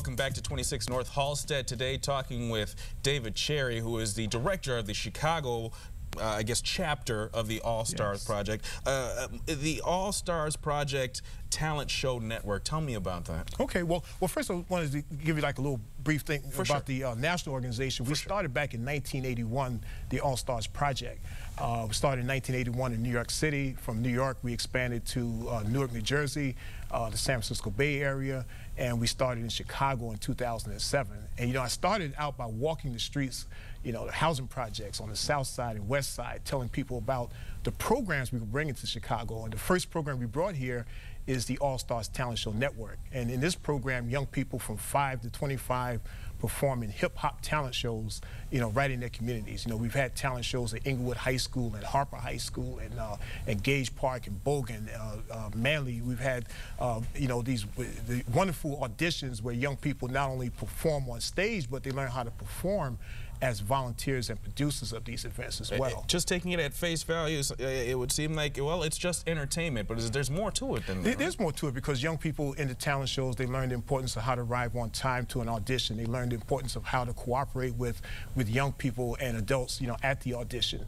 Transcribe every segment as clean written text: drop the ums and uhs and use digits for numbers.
Welcome back to 26 North Halsted. Today talking with David Cherry, who is the director of the Chicago I guess, chapter of the All-Stars Project. The All-Stars Project Talent Show Network. Tell me about that. Okay, well, first I wanted to give you like a little brief thing about the national organization. We started back in 1981, the All-Stars Project. We started in 1981 in New York City. From New York, we expanded to Newark, New Jersey, the San Francisco Bay Area, and we started in Chicago in 2007. And, you know, I started out by walking the streets, you know, the housing projects on the south side and west side, telling people about the programs we were bringing to Chicago. And the first program we brought here is the All-Stars Talent Show Network. And in this program, young people from 5 to 25 perform in hip-hop talent shows, you know, right in their communities. You know, we've had talent shows at Inglewood High School and Harper High School and Gage Park and Bogan, Manly. We've had, you know, the wonderful auditions where young people not only perform on stage, but they learn how to perform as volunteers and producers of these events as well. Just taking it at face value, it would seem like, well, it's just entertainment, but there's more to it than that. There's more to it because young people in the talent shows, they learn the importance of how to arrive on time to an audition. They learn the importance of how to cooperate with young people and adults, you know, at the audition.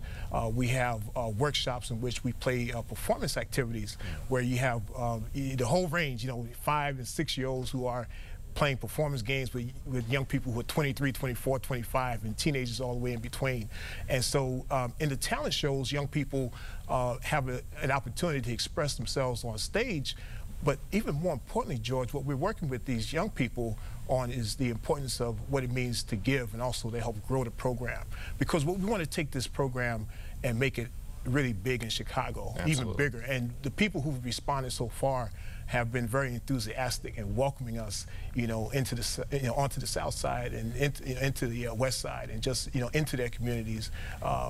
We have workshops in which we play performance activities where you have the whole range, you know, 5 and 6-year-olds who are playing performance games with young people who are 23, 24, 25, and teenagers all the way in between. And so in the talent shows, young people have an opportunity to express themselves on stage. But even more importantly, George, what we're working with these young people on is the importance of what it means to give and also to help grow the program. Because what we want to take this program and make it really big in Chicago, even bigger. And the people who've responded so far have been very enthusiastic and welcoming us, you know, into the, you know, onto the south side and into the west side, and just, you know, into their communities,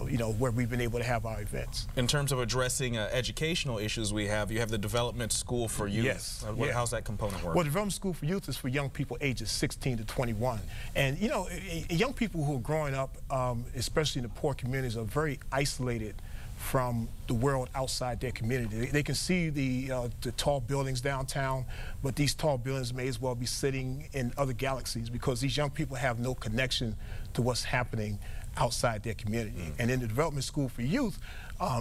you know, where we've been able to have our events. In terms of addressing educational issues, you have the Development School for Youth. Yes. How's that component work? Well, the Development School for Youth is for young people ages 16 to 21, and you know, young people who are growing up, especially in the poor communities, are very isolated from the world outside their community. They can see the tall buildings downtown, but these tall buildings may as well be sitting in other galaxies because these young people have no connection to what's happening outside their community. And in the Development School for Youth,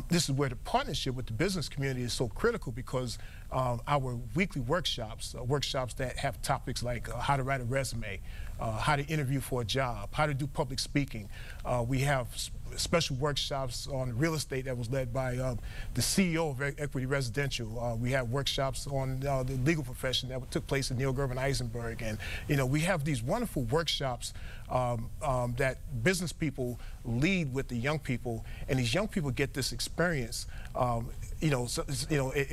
this is where the partnership with the business community is so critical because our weekly workshops, workshops that have topics like how to write a resume, how to interview for a job, how to do public speaking. We have special workshops on real estate that was led by the CEO of Equity Residential. We have workshops on the legal profession that took place at Neil Gervin Eisenberg. And, you know, we have these wonderful workshops that business people lead with the young people, and these young people get this experience, you know,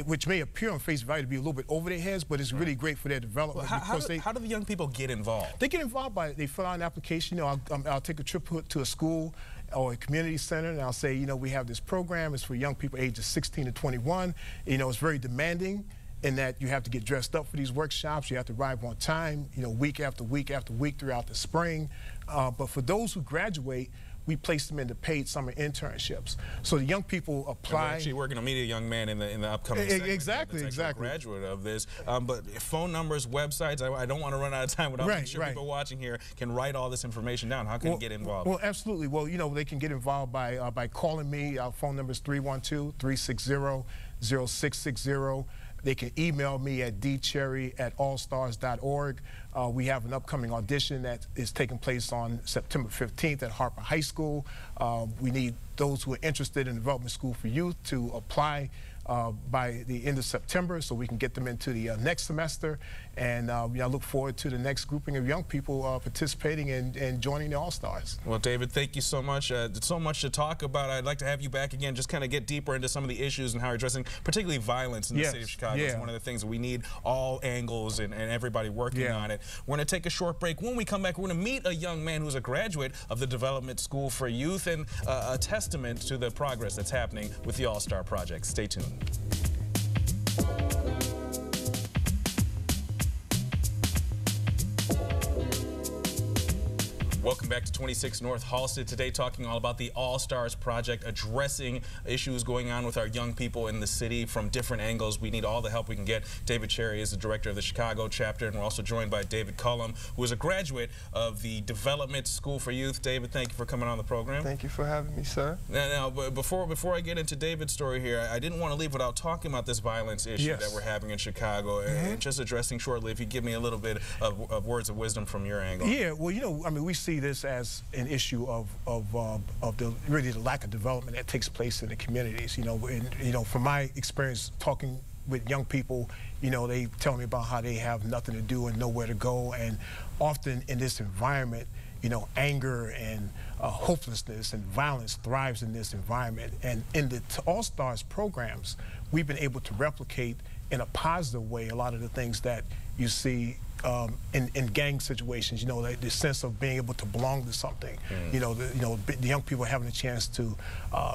which may appear on face value to be a little bit over their heads, but it's really great for their development. Well, how do the young people get involved? They get involved by, they fill out an application. You know, I'll take a trip to a school or a community center, and I'll say, you know, we have this program. It's for young people ages 16 to 21. You know, it's very demanding in that you have to get dressed up for these workshops. You have to arrive on time, you know, week after week after week throughout the spring. But for those who graduate, we place them into paid summer internships. So the young people apply. We're actually working to meet a young man in the upcoming segment. Exactly. A graduate of this. But phone numbers, websites, I don't want to run out of time without making sure people watching here can write all this information down. How can they get involved? Well, absolutely. Well, you know, they can get involved by calling me. Our phone number is 312-360-0660. They can email me at dcherry@allstars.org. We have an upcoming audition that is taking place on September 15th at Harper High School. We need those who are interested in Development School for Youth to apply by the end of September so we can get them into the next semester. And I look forward to the next grouping of young people participating and joining the All-Stars. Well, David, thank you so much. There's so much to talk about. I'd like to have you back again, just kind of get deeper into some of the issues and how you're addressing particularly violence in the city of Chicago. It's one of the things that we need all angles and everybody working on it. We're going to take a short break. When we come back, we're going to meet a young man who's a graduate of the Development School for Youth and a testament to the progress that's happening with the All-Star Project. Stay tuned. Welcome back to 26 North Halsted. Today talking all about the All-Stars Project, addressing issues going on with our young people in the city from different angles. We need all the help we can get. David Cherry is the director of the Chicago chapter, and we're also joined by David Cullum, who is a graduate of the Development School for Youth. David, thank you for coming on the program. Thank you for having me, sir. Now before I get into David's story here, I didn't want to leave without talking about this violence issue that we're having in Chicago, and just addressing shortly, if you give me a little bit of words of wisdom from your angle. Yeah, well, you know, I mean, we see this as an issue of really the lack of development that takes place in the communities. You know, from my experience talking with young people, you know, they tell me about how they have nothing to do and nowhere to go, and often in this environment, you know, anger and hopelessness and violence thrives in this environment. And in the All-Stars programs, we've been able to replicate in a positive way a lot of the things that you see in gang situations. You know, the sense of being able to belong to something. You know, the young people having a chance to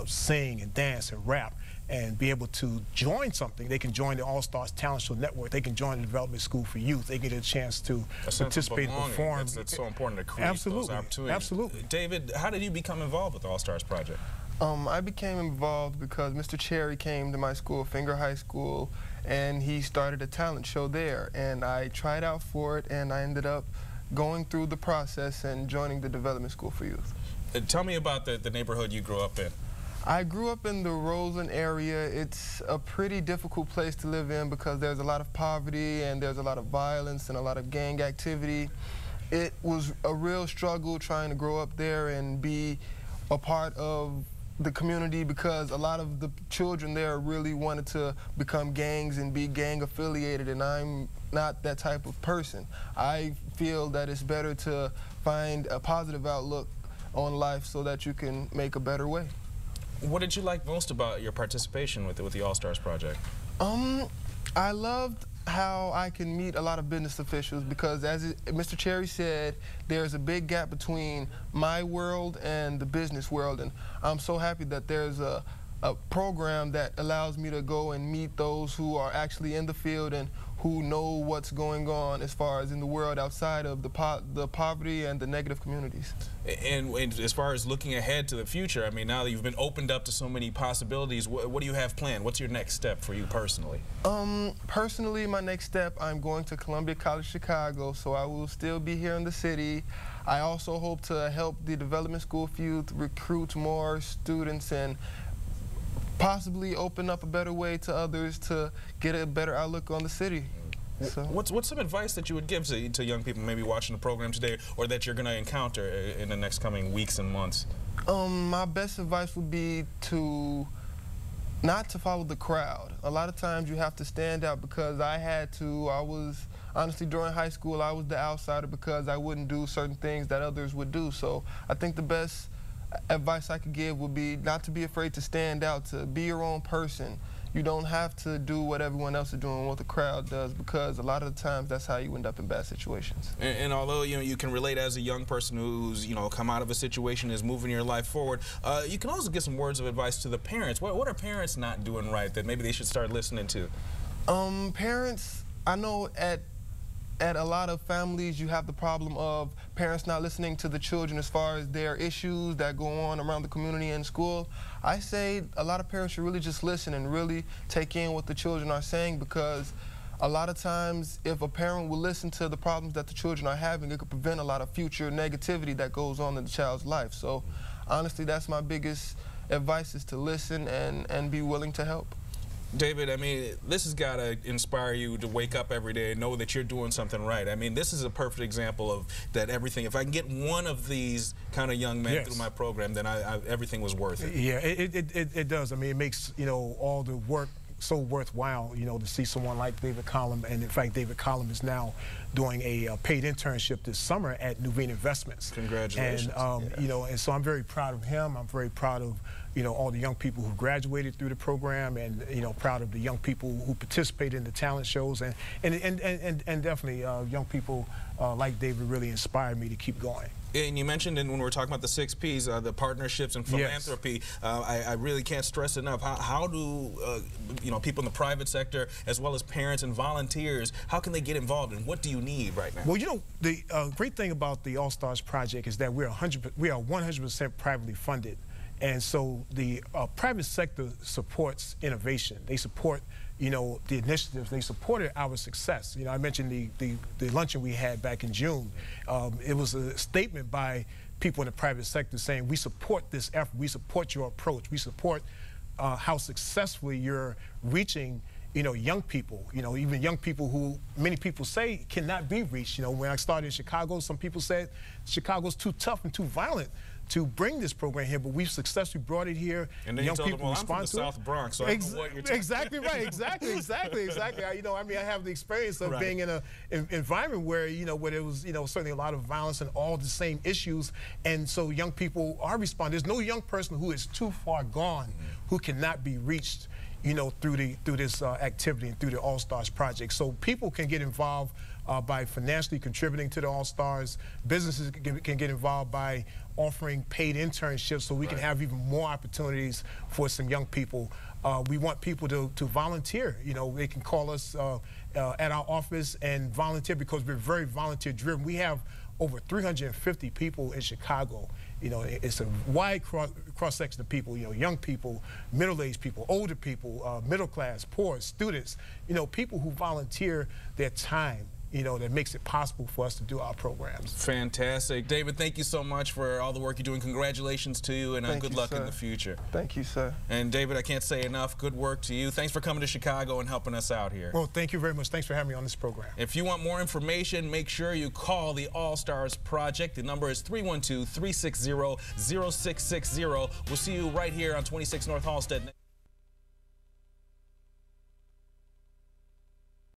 sing and dance and rap and be able to join something. They can join the All-Stars Talent Show Network. They can join the Development School for Youth. They get a chance to participate and perform. That's so important to create those opportunities. Absolutely. David, how did you become involved with the All-Stars Project? I became involved because Mr. Cherry came to my school, Finger High School, and he started a talent show there. And I tried out for it, and I ended up going through the process and joining the Development School for Youth. Tell me about the neighborhood you grew up in. I grew up in the Roseland area. It's a pretty difficult place to live in because there's a lot of poverty and there's a lot of violence and a lot of gang activity. It was a real struggle trying to grow up there and be a part of the community because a lot of the children there really wanted to become gangs and be gang affiliated, and I'm not that type of person. I feel that it's better to find a positive outlook on life so that you can make a better way. What did you like most about your participation with the All-Stars Project? I loved how I can meet a lot of business officials because, as Mr. Cherry said, there's a big gap between my world and the business world, and I'm so happy that there's a program that allows me to go and meet those who are actually in the field and who know what's going on as far as in the world outside of the poverty and the negative communities. And as far as looking ahead to the future, I mean, now that you've been opened up to so many possibilities, what do you have planned? What's your next step for you personally? Personally, my next step, I'm going to Columbia College Chicago, so I will still be here in the city. I also hope to help the Development School for Youth recruit more students and possibly open up a better way to others to get a better outlook on the city. So. What's some advice that you would give to young people maybe watching the program today, or that you're going to encounter in the next coming weeks and months? My best advice would be not to follow the crowd. A lot of times you have to stand out because I was honestly, during high school, I was the outsider because I wouldn't do certain things that others would do. So I think the best advice I could give would be not to be afraid to stand out, to be your own person. You don't have to do what everyone else is doing, what the crowd does, because a lot of the times that's how you end up in bad situations. And although you can relate as a young person who's come out of a situation, is moving your life forward, you can also give some words of advice to the parents. What are parents not doing right that maybe they should start listening to? Parents, I know at a lot of families, you have the problem of parents not listening to the children as far as their issues that go on around the community and school. I say a lot of parents should really just listen and really take in what the children are saying, because a lot of times if a parent will listen to the problems that the children are having, it could prevent a lot of future negativity that goes on in the child's life. So honestly, that's my biggest advice, is to listen and be willing to help. David, I mean, this has got to inspire you to wake up every day and know that you're doing something right. I mean, this is a perfect example of that everything. If I can get one of these kind of young men through my program, then everything was worth it. Yeah, it does. I mean, it makes, all the work so worthwhile, to see someone like David Cullum. And in fact, David Cullum is now doing a paid internship this summer at Nuveen Investments. Congratulations. And, and so I'm very proud of him. I'm very proud of, all the young people who graduated through the program, and, proud of the young people who participate in the talent shows, and definitely young people like David really inspired me to keep going. And you mentioned when we were talking about the 6 Ps, the partnerships and philanthropy. Yes. I really can't stress enough how do people in the private sector as well as parents and volunteers, how can they get involved and what do you need right now? Well, the great thing about the All Stars Project is that we are 100% privately funded, and so the private sector supports innovation. They support the initiatives. They supported our success. I mentioned the luncheon we had back in June. It was a statement by people in the private sector saying, we support this effort, we support your approach, we support how successfully you're reaching young people, even young people who many people say cannot be reached. When I started in Chicago, some people said Chicago's too tough and too violent to bring this program here, but we've successfly brought it here. And then young people respond to it. I'm from the South Bronx, so I don't know what you're talking Exactly right, exactly. I have the experience of being in an environment where, where there was, certainly a lot of violence and all the same issues, and so young people are responding. There's no young person who is too far gone who cannot be reached, through this activity and through the All Stars Project. So people can get involved by financially contributing to the All Stars. Businesses can get involved by offering paid internships so we can have even more opportunities for some young people. We want people to volunteer. They can call us at our office and volunteer because we're very volunteer driven. We have over 350 people in Chicago. It's a wide cross-section of people, young people, middle-aged people, older people, middle class, poor, students, people who volunteer their time, that makes it possible for us to do our programs. Fantastic. David, thank you so much for all the work you're doing. Congratulations to you, and good luck in the future. Thank you, sir. And David, I can't say enough. Good work to you. Thanks for coming to Chicago and helping us out here. Well, thank you very much. Thanks for having me on this program. If you want more information, make sure you call the All Stars Project. The number is 312-360-0660. We'll see you right here on 26 North Halsted.